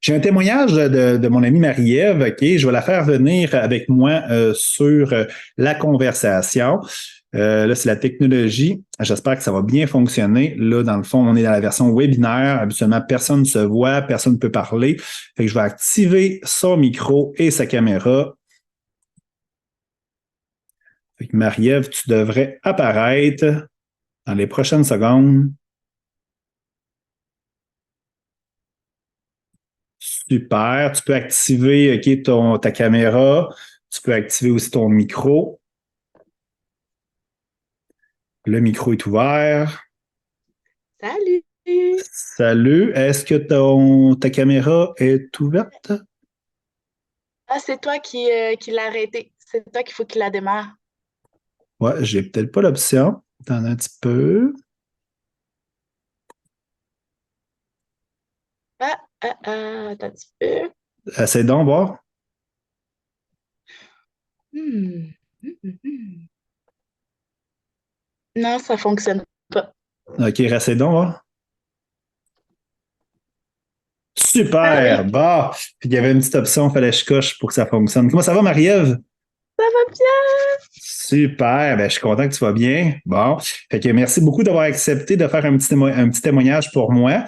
J'ai un témoignage de mon amie Marie-Ève, OK? Je vais la faire venir avec moi sur la conversation. Là, c'est la technologie. J'espère que ça va bien fonctionner. Là, dans le fond, on est dans la version webinaire. Habituellement, personne ne se voit, personne ne peut parler. Fait que je vais activer son micro et sa caméra. Fait que Marie-Ève, tu devrais apparaître dans les prochaines secondes. Super. Tu peux activer, OK, ta caméra. Tu peux activer aussi ton micro. Le micro est ouvert. Salut! Salut. Est-ce que ta caméra est ouverte? Ah, c'est toi qui l'as arrêté. C'est toi qu'il faut qu'il la démarre. Ouais, j'ai peut-être pas l'option. Attends un petit peu. Attends un petit peu. Essaye donc voir. Hmm. Hmm. Non, ça fonctionne pas. OK, essaye donc voir. Ah Super. oui, Bah. Puis il y avait une petite option, il fallait que je coche pour que ça fonctionne. Comment ça va, Marie-Ève? ça va bien. Super, ben, je suis content que tu vas bien. Bon, fait que merci beaucoup d'avoir accepté de faire un petit témoignage pour moi.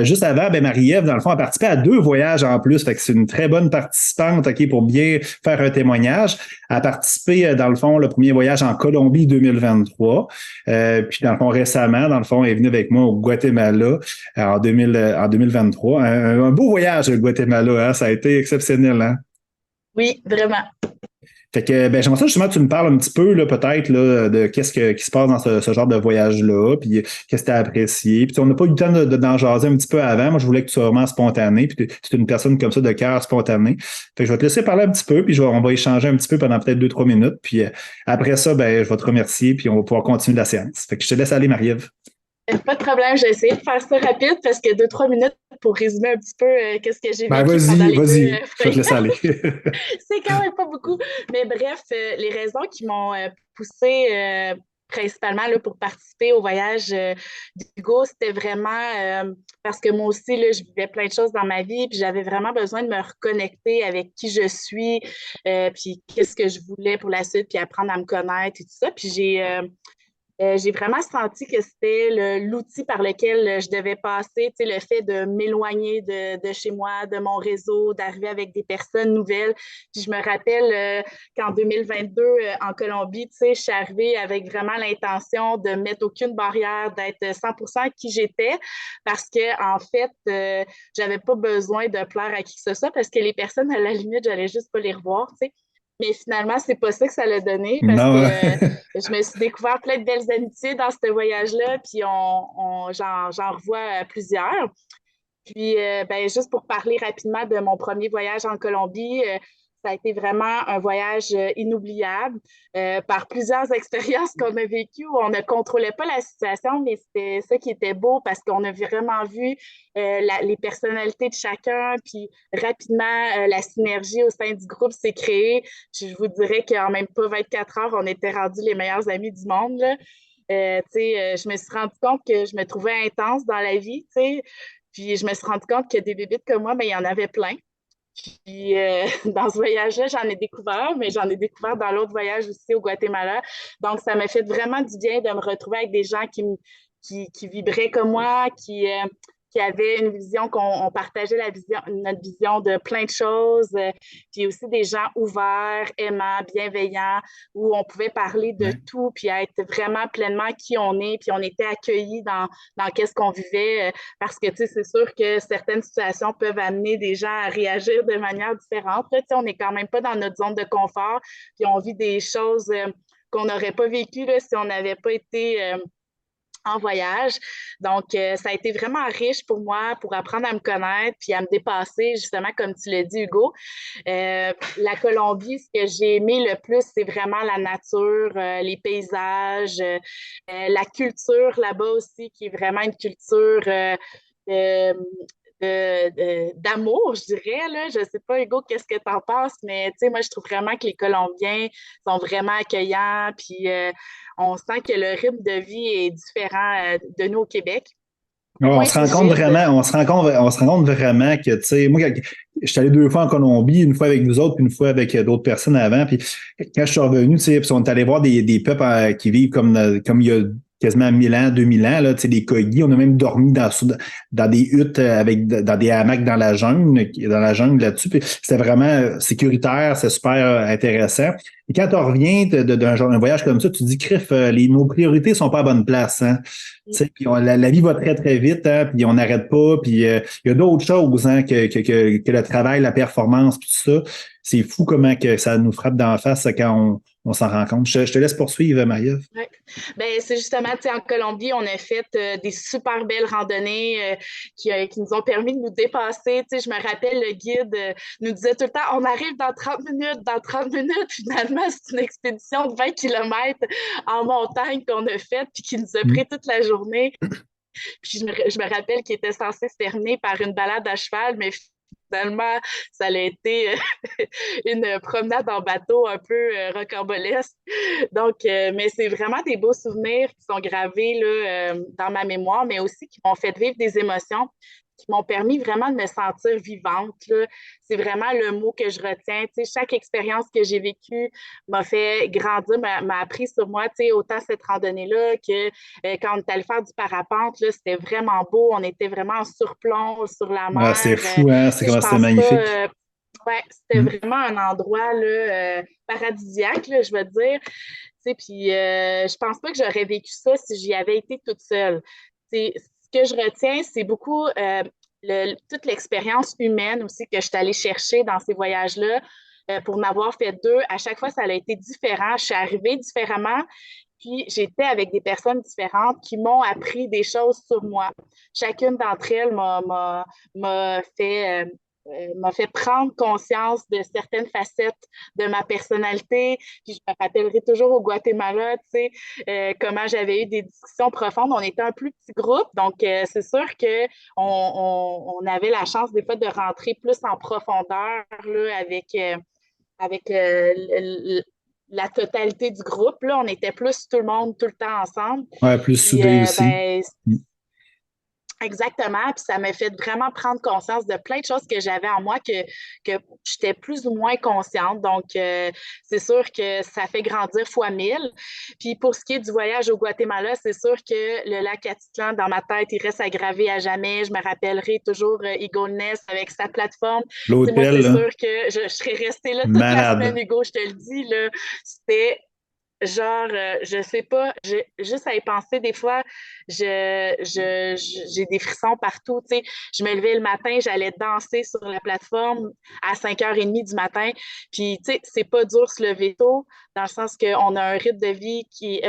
Juste avant, ben, Marie-Ève, dans le fond, a participé à 2 voyages en plus, fait que c'est une très bonne participante, OK, pour bien faire un témoignage. Elle a participé, dans le fond, le premier voyage en Colombie 2023. Puis, dans le fond, récemment, dans le fond, elle est venue avec moi au Guatemala en 2023. Un beau voyage, le Guatemala, hein? Ça a été exceptionnel, hein? Oui, vraiment. Fait que ben, j'aimerais ça justement que tu me parles un petit peu là, peut-être là, de qui se passe dans ce genre de voyage-là, puis qu'est-ce que tu as apprécié. Puis on n'a pas eu le temps d'en jaser un petit peu avant. Moi, je voulais que tu sois vraiment spontané, puis tu es une personne comme ça de cœur spontané. Fait que je vais te laisser parler un petit peu, puis on va échanger un petit peu pendant peut-être 2, 3 minutes. Puis après ça, ben, je vais te remercier, puis on va pouvoir continuer la séance. Fait que je te laisse aller, Marie-Ève. Pas de problème, j'ai essayé de faire ça rapide parce que 2, 3 minutes pour résumer un petit peu qu'est-ce que j'ai Ben vécu pendant vas-y, les deux vas-y, je vais te laisser voyages. aller. C'est quand même pas beaucoup. Mais bref, les raisons qui m'ont poussée principalement là, pour participer au voyage d'Hugo, c'était vraiment parce que moi aussi, là, je vivais plein de choses dans ma vie, puis j'avais vraiment besoin de me reconnecter avec qui je suis, puis qu'est-ce que je voulais pour la suite, puis apprendre à me connaître et tout ça. Puis j'ai vraiment senti que c'était l'outil par lequel je devais passer, tu sais, le fait de m'éloigner de chez moi, de mon réseau, d'arriver avec des personnes nouvelles. Puis je me rappelle qu'en 2022, en Colombie, tu sais, je suis arrivée avec vraiment l'intention de mettre aucune barrière, d'être 100% qui j'étais, parce que en fait, j'avais pas besoin de plaire à qui que ce soit, parce que les personnes, à la limite, j'allais juste pas les revoir, tu sais. Mais finalement, c'est pas ça que ça l'a donné, parce que Non, je me suis découvert plein de belles amitiés dans ce voyage-là, puis j'en revois plusieurs. Puis, ben, juste pour parler rapidement de mon premier voyage en Colombie, ça a été vraiment un voyage inoubliable par plusieurs expériences qu'on a vécues où on ne contrôlait pas la situation, mais c'était ça qui était beau parce qu'on a vraiment vu les personnalités de chacun, puis rapidement, la synergie au sein du groupe s'est créée. Je vous dirais qu'en même pas 24 heures, on était rendus les meilleurs amis du monde, là. Je me suis rendu compte que je me trouvais intense dans la vie, tu sais. Puis je me suis rendu compte que des bébites comme moi, ben, il y en avait plein. Puis dans ce voyage-là, j'en ai découvert, mais j'en ai découvert dans l'autre voyage aussi au Guatemala. Donc, ça m'a fait vraiment du bien de me retrouver avec des gens qui vibraient comme moi, qui avaient une vision, qu'on partageait notre vision de plein de choses. Puis aussi des gens ouverts, aimants, bienveillants, où on pouvait parler de ouais. tout, puis être vraiment pleinement qui on est, puis on était accueillis dans qu'est-ce qu'on vivait. Parce que, tu sais, c'est sûr que certaines situations peuvent amener des gens à réagir de manière différente. Là, tu sais, on n'est quand même pas dans notre zone de confort, puis on vit des choses qu'on n'aurait pas vécues là, si on n'avait pas été en voyage. Donc, ça a été vraiment riche pour moi pour apprendre à me connaître puis à me dépasser, justement, comme tu l'as dit, Hugo. La Colombie, ce que j'ai aimé le plus, c'est vraiment la nature, les paysages, la culture là-bas aussi, qui est vraiment une culture euh, d'amour, je dirais. Là. Je ne sais pas, Hugo, qu'est-ce que tu en penses, mais tu sais, moi, je trouve vraiment que les Colombiens sont vraiment accueillants, puis on sent que le rythme de vie est différent de nous au Québec. Ouais, moins rigide. on se rend compte vraiment que, tu sais, moi, je suis allé 2 fois en Colombie, une fois avec nous autres, puis une fois avec d'autres personnes avant. Puis quand je suis revenu, tu sais, puis on est allé voir des peuples qui vivent comme il y a quasiment 1000 ans, 2000 ans, là, tu sais, des Kogi. On a même dormi dans des huttes dans des hamacs dans la jungle là-dessus. Puis c'était vraiment sécuritaire, c'est super intéressant. Et quand tu reviens d'un genre un voyage comme ça, tu te dis, Criff, nos priorités sont pas à bonne place, hein. Tu sais, puis la vie va très, très vite, hein, puis on n'arrête pas, puis il y a d'autres choses hein, que le travail, la performance, puis tout ça. C'est fou comment que ça nous frappe d'en face quand on s'en rend compte. Je te laisse poursuivre, Marie-Ève. Ouais. Ben, c'est justement, tu sais, en Colombie, on a fait des super belles randonnées qui nous ont permis de nous dépasser. Tu sais, je me rappelle, le guide nous disait tout le temps, on arrive dans 30 minutes, dans 30 minutes. Finalement, c'est une expédition de 20 kilomètres en montagne qu'on a faite, puis qui nous a Mm. pris toute la journée. Puis je me rappelle qu'il était censé se terminer par une balade à cheval, mais finalement, ça a été une promenade en bateau un peu rocambolesque. Donc, mais c'est vraiment des beaux souvenirs qui sont gravés là, dans ma mémoire, mais aussi qui m'ont fait vivre des émotions, qui m'ont permis vraiment de me sentir vivante. Là. C'est vraiment le mot que je retiens. Tu sais, chaque expérience que j'ai vécue m'a fait grandir, m'a appris sur moi, tu sais, autant cette randonnée-là que quand on est allé faire du parapente, là, c'était vraiment beau. On était vraiment en surplomb sur la Ah, c'est mer. fou, hein? C'est Je comment c'était pense pas. magnifique. Ouais, c'était Mm. vraiment un endroit là, paradisiaque, là, je veux dire. Tu sais, puis je pense pas que j'aurais vécu ça si j'y avais été toute seule. C'est, ce que je retiens, c'est beaucoup toute l'expérience humaine aussi que je suis allée chercher dans ces voyages-là. Pour en avoir fait deux, à chaque fois, ça a été différent. Je suis arrivée différemment, puis j'étais avec des personnes différentes qui m'ont appris des choses sur moi. Chacune d'entre elles m'a fait m'a fait prendre conscience de certaines facettes de ma personnalité. Puis je me rappellerai toujours au Guatemala, tu sais, comment j'avais eu des discussions profondes. On était un plus petit groupe, donc c'est sûr qu'on avait la chance des fois de rentrer plus en profondeur là, avec la totalité du groupe. Là, on était plus tout le monde tout le temps ensemble. Ouais, plus Puis, soudé aussi. ben, Mm. exactement, puis ça m'a fait vraiment prendre conscience de plein de choses que j'avais en moi que j'étais plus ou moins consciente. Donc, c'est sûr que ça fait grandir fois 1000. Puis pour ce qui est du voyage au Guatemala, c'est sûr que le lac Atitlan, dans ma tête, il reste aggravé à jamais. Je me rappellerai toujours Eagle Ness avec sa plateforme. Tu sais, moi, L'hôtel, c'est là, sûr que je serais restée là toute la semaine, malade. Hugo, je te le dis, là. C'était genre, je sais pas, juste à y penser, des fois, j'ai des frissons partout, tu sais. Je me levais le matin, j'allais danser sur la plateforme à 5h30 du matin. Puis, tu sais, c'est pas dur de se lever tôt, dans le sens qu'on a un rythme de vie qui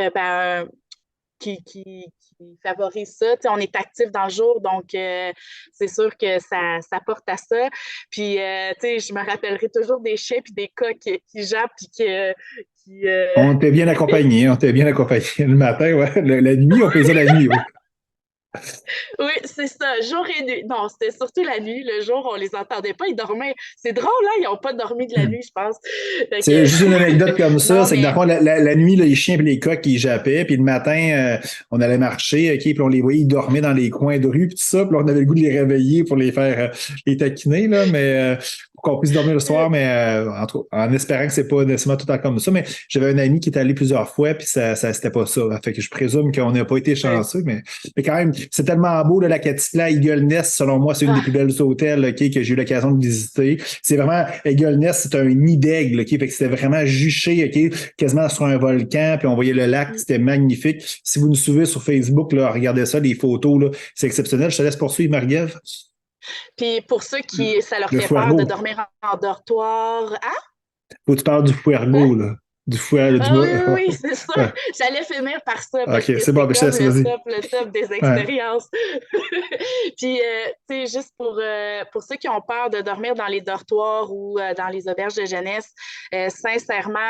favorise ça. Tu sais, on est actif dans le jour, donc c'est sûr que ça porte à ça. Puis, tu sais, je me rappellerai toujours des chiens puis des cas qui jappent puis qui, On était bien accompagnés, on était bien accompagnés le matin, ouais. La nuit, on faisait la nuit, ouais. Oui, c'est ça, jour et nuit. Non, c'était surtout la nuit. Le jour, on les entendait pas, ils dormaient. C'est drôle, hein? Ils n'ont pas dormi de la nuit, je pense. Fait C'est juste une anecdote que... comme ça, non, c'est que dans le mais fond, la nuit, là, les chiens et les coqs, ils jappaient, puis le matin, on allait marcher, OK, puis on les voyait, ils dormaient dans les coins de rue, puis tout ça, puis là, on avait le goût de les réveiller pour les faire, les taquiner, là, mais pour qu'on puisse dormir le soir, mais en espérant que c'est pas nécessairement tout le temps comme ça. Mais j'avais un ami qui est allé plusieurs fois, puis ça c'était pas ça. Fait que je présume qu'on n'a pas été ouais. chanceux, mais quand même, c'est tellement beau, là, la Catitla, Eagle Nest, selon moi, c'est une des plus Ah, belles hôtels, OK, que j'ai eu l'occasion de visiter. C'est vraiment, Eagle Nest, c'est un nid d'aigle, OK, fait que c'était vraiment juché, OK, quasiment sur un volcan, puis on voyait le lac, c'était magnifique. Si vous nous suivez sur Facebook, là, regardez ça, les photos, là, c'est exceptionnel. Je te laisse poursuivre, Marie-Ève. puis pour ceux qui, ça leur Le fait peur de Fuergo. dormir en dortoir. Ah, Faut que tu parles du quoi? Fuergo, là. Du Fuergo, Ah oui, oui, oui, c'est ça. ouais. J'allais finir par ça parce OK, que c'est bon, c'est mais je te comme laisse, vas-y. le top des Ouais. expériences. Puis, tu sais, juste pour ceux qui ont peur de dormir dans les dortoirs ou dans les auberges de jeunesse, sincèrement,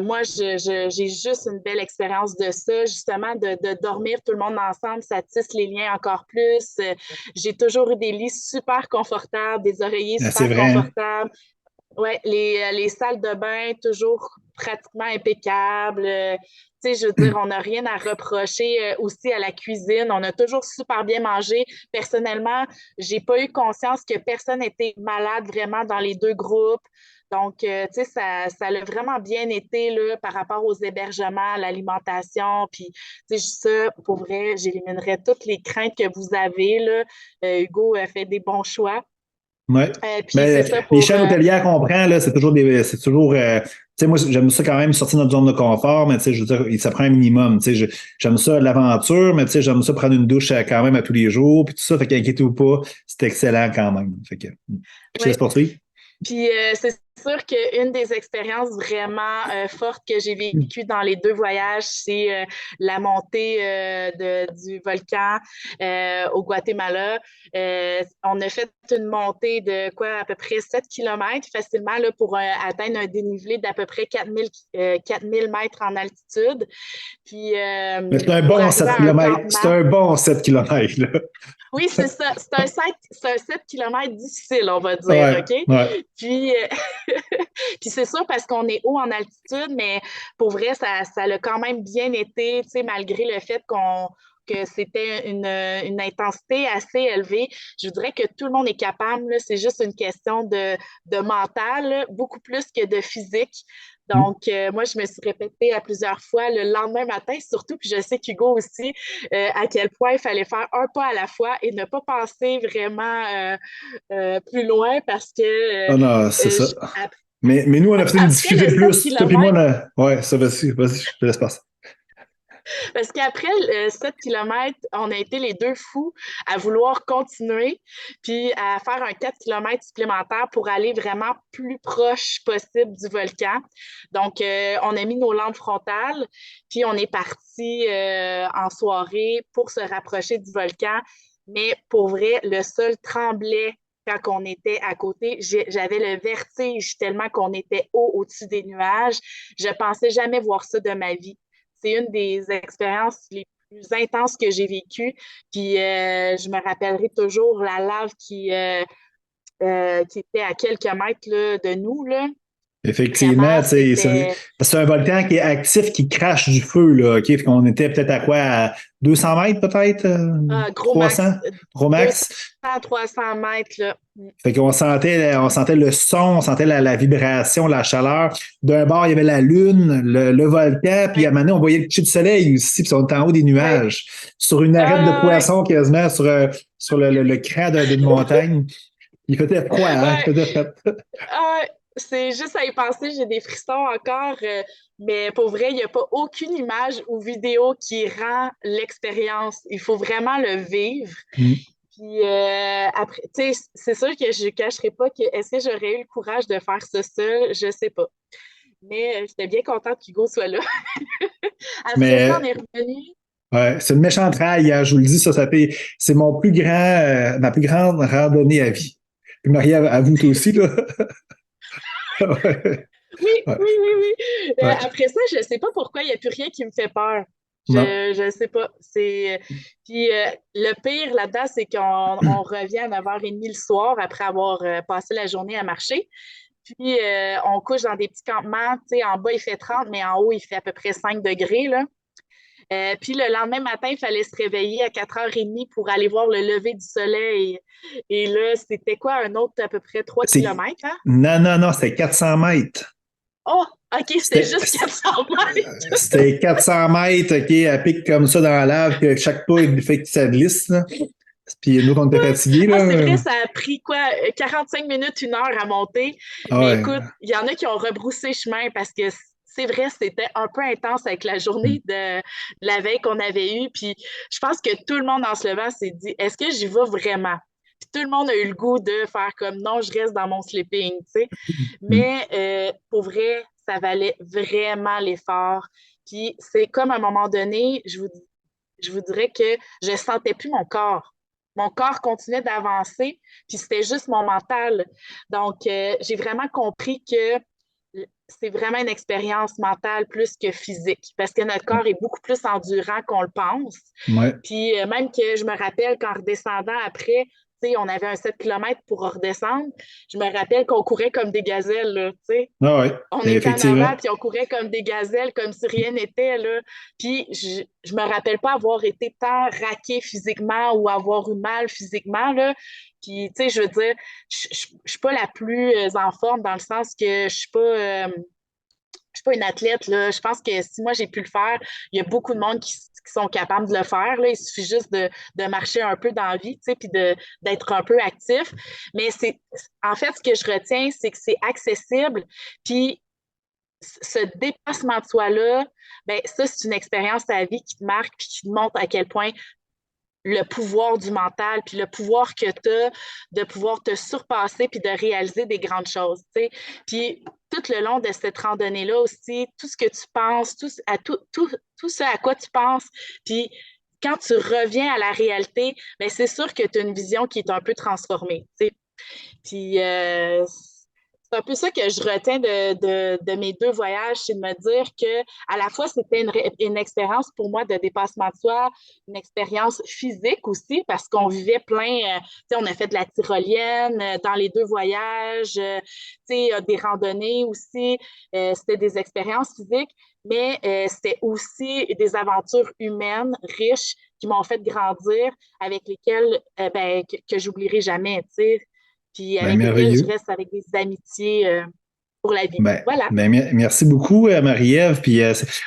moi, j'ai juste une belle expérience de ça, justement, de dormir tout le monde ensemble, ça tisse les liens encore plus. J'ai toujours eu des lits super confortables, des oreillers Ah, c'est super vrai, hein? confortables. Ouais, les salles de bain, toujours pratiquement impeccables. Tu sais, je veux dire, on n'a rien à reprocher aussi à la cuisine. On a toujours super bien mangé. Personnellement, j'ai pas eu conscience que personne n'était malade vraiment dans les deux groupes. Donc, tu sais, ça a vraiment bien été là, par rapport aux hébergements, à l'alimentation. Puis, tu sais, ça, pour vrai, j'éliminerais toutes les craintes que vous avez, là. Hugo a fait des bons choix. Ouais. Puis, c'est Mais ça les pour. chaînes hôtelières qu'on prend, là, c'est toujours, tu sais, moi, j'aime ça quand même sortir de notre zone de confort, mais tu sais, je veux dire, ça prend un minimum. Tu sais, j'aime ça l'aventure, mais tu sais, j'aime ça prendre une douche quand même à tous les jours, puis tout ça. Fait qu'inquiétez-vous pas, c'est excellent quand même. Fait que, je te laisse Ouais. poursuivre. Puis c'est sûr qu'une des expériences vraiment fortes que j'ai vécues dans les deux voyages, c'est la montée du volcan au Guatemala. On a fait une montée de quoi, à peu près 7 kilomètres facilement là, pour atteindre un dénivelé d'à peu près 4000 mètres en altitude. Puis Mais c'est un pour bon arriver 7 à un kilomètres. C'est campement. un bon 7 kilomètres, là. Oui, c'est ça. C'est un 7 kilomètres difficile, on va dire, Ouais, OK? ouais. Puis, puis c'est sûr parce qu'on est haut en altitude, mais pour vrai, ça l'a quand même bien été, tu sais, malgré le fait que c'était une intensité assez élevée. Je voudrais que tout le monde est capable, là, c'est juste une question de mental, là, beaucoup plus que de physique. Donc, moi, je me suis répétée à plusieurs fois le lendemain matin, surtout, puis je sais qu'Hugo aussi, à quel point il fallait faire un pas à la fois et ne pas penser vraiment plus loin parce que Ah non, c'est ça. je- ap- Mais nous, on a fait une après difficulté le de 7 plus. Toi puis moi, km, ouais, ça, vas-y, je te laisse passer. parce qu'après le 7 km, on a été les deux fous à vouloir continuer, puis à faire un 4 km supplémentaire pour aller vraiment plus proche possible du volcan. Donc, on a mis nos lampes frontales, puis on est parti en soirée pour se rapprocher du volcan. Mais pour vrai, le sol tremblait quand on était à côté. J'avais le vertige tellement qu'on était haut au-dessus des nuages. Je pensais jamais voir ça de ma vie. C'est une des expériences les plus intenses que j'ai vécues. Puis je me rappellerai toujours la lave qui était à quelques mètres là, de nous. Là. Effectivement, Vraiment, tu sais, c'était c'est un volcan qui est actif, qui crache du feu, là, OK? Fait qu'on était peut-être à quoi? À 200 mètres, peut-être? gros 300? max, Gros max? 200, 300 mètres. Là. Fait qu'on sentait le son, on sentait la vibration, la chaleur. D'un bord, il y avait la lune, le volcan, puis à un Ouais, moment donné, on voyait le coucher de soleil aussi, puis on était en haut des ouais. nuages, sur une arête de Ah, poisson quasiment, sur le cran d'une montagne. Il faisait froid, hein? Il ouais. faisait froid. Ah, c'est juste à y penser, j'ai des frissons encore, mais pour vrai, il n'y a pas aucune image ou vidéo qui rend l'expérience. Il faut vraiment le vivre. Mm. Puis après, tu sais, c'est sûr que je ne cacherai pas que est-ce que j'aurais eu le courage de faire ça seul, je sais pas. Mais j'étais bien contente qu'Hugo soit là. Après ça, on Mais est revenu. ouais, c'est une méchante raille, hein, je vous le dis, c'est ma plus grande randonnée à vie. Puis Marie, à vous toi aussi, là. Ouais, Oui, ouais, oui, oui, oui. ouais. Après ça, je ne sais pas pourquoi il n'y a plus rien qui me fait peur. Non. Je ne sais pas. Puis le pire là-dedans, c'est qu'on revient à 9h30 le soir après avoir passé la journée à marcher. Puis on couche dans des petits campements. Tu sais, en bas, il fait 30, mais en haut, il fait à peu près 5 degrés, là. Puis le lendemain matin, il fallait se réveiller à 4h30 pour aller voir le lever du soleil. Et là, c'était quoi, un autre à peu près 3 C'est, kilomètres, hein? non, non, non, c'était 400 mètres. Oh, OK, c'était C'était, juste 400 mètres. c'était 400 mètres, OK, à pic comme ça dans la lave, que chaque pas, il fait que ça glisse, là. Puis nous, on était fatigués, Ah, c'est là. vrai, ça a pris quoi, 45 minutes, 1 heure à monter. Ah Mais ouais. écoute, il y en a qui ont rebroussé chemin parce que c'est vrai, c'était un peu intense avec la journée de la veille qu'on avait eue. Puis je pense que tout le monde en se levant s'est dit, est-ce que j'y vais vraiment? Puis tout le monde a eu le goût de faire comme non, je reste dans mon sleeping, tu sais. Mais pour vrai, ça valait vraiment l'effort. Puis c'est comme à un moment donné, je vous dirais que je sentais plus mon corps. Mon corps continuait d'avancer, puis c'était juste mon mental. Donc, j'ai vraiment compris que c'est vraiment une expérience mentale plus que physique, parce que notre corps est beaucoup plus endurant qu'on le pense. Ouais. Puis même que je me rappelle qu'en redescendant après, sais, on avait un 7 km pour redescendre. Je me rappelle qu'on courait comme des gazelles, là, tu sais. Ah oui, On était en effectivement. avant, puis on courait comme des gazelles, comme si rien n'était, là. Puis je me rappelle pas avoir été tant raquée physiquement ou avoir eu mal physiquement, là. Puis, tu sais, je veux dire, je suis pas la plus en forme dans le sens que je suis pas une athlète, là. Je pense que si moi j'ai pu le faire, il y a beaucoup de monde qui sont capables de le faire, là. Il suffit juste de marcher un peu dans la vie, tu sais, puis d'être un peu actif. Mais en fait, ce que je retiens, c'est que c'est accessible, puis ce dépassement de soi-là, ben ça, c'est une expérience de ta vie qui te marque puis qui te montre à quel point le pouvoir du mental, puis le pouvoir que tu as de pouvoir te surpasser puis de réaliser des grandes choses, tu sais. Puis tout le long de cette randonnée-là aussi, tout ce que tu penses, tout ce à quoi tu penses, puis quand tu reviens à la réalité, ben c'est sûr que tu as une vision qui est un peu transformée, tu sais. Puis c'est un peu ça que je retiens de mes deux voyages, c'est de me dire que à la fois c'était une expérience pour moi de dépassement de soi, une expérience physique aussi, parce qu'on vivait plein, tu sais, on a fait de la tyrolienne dans les deux voyages, tu sais, des randonnées aussi, c'était des expériences physiques, mais c'était aussi des aventures humaines riches qui m'ont fait grandir, avec lesquelles ben, que j'oublierai jamais, tu sais, puis Ben, avec lesquels je merveilleux. reste avec des amitiés pour la vie. Ben, Voilà. merci beaucoup, Marie-Ève. Puis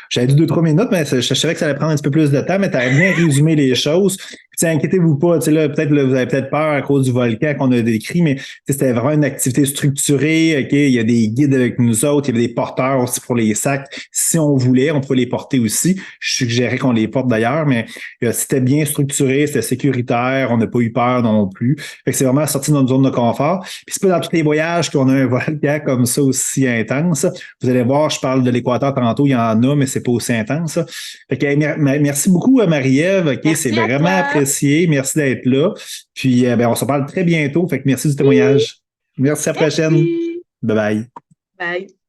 j'avais dit 2, 3 minutes, mais je savais que ça allait prendre un petit peu plus de temps, mais tu as bien résumé les choses. Puis, inquiétez-vous pas, tu sais, là, peut-être là, vous avez peut-être peur à cause du volcan qu'on a décrit, mais c'était vraiment une activité structurée. OK? Il y a des guides avec nous autres, il y avait des porteurs aussi pour les sacs. Si on voulait, on pouvait les porter aussi. Je suggérais qu'on les porte d'ailleurs, mais c'était bien structuré, c'était sécuritaire, on n'a pas eu peur non plus. Fait que c'est vraiment sorti de notre zone de confort. Puis c'est pas dans tous les voyages qu'on a un volcan comme ça aussi intense. Vous allez voir, je parle de l'Équateur tantôt, il y en a, mais c'est pas aussi intense. Fait que, merci beaucoup, Marie-Ève. OK, c'est Merci à vraiment toi. apprécié. Merci d'être là. Puis, ben, on se parle très bientôt. Fait que merci du Oui, témoignage. Merci, à la prochaine. merci. Bye bye. Bye.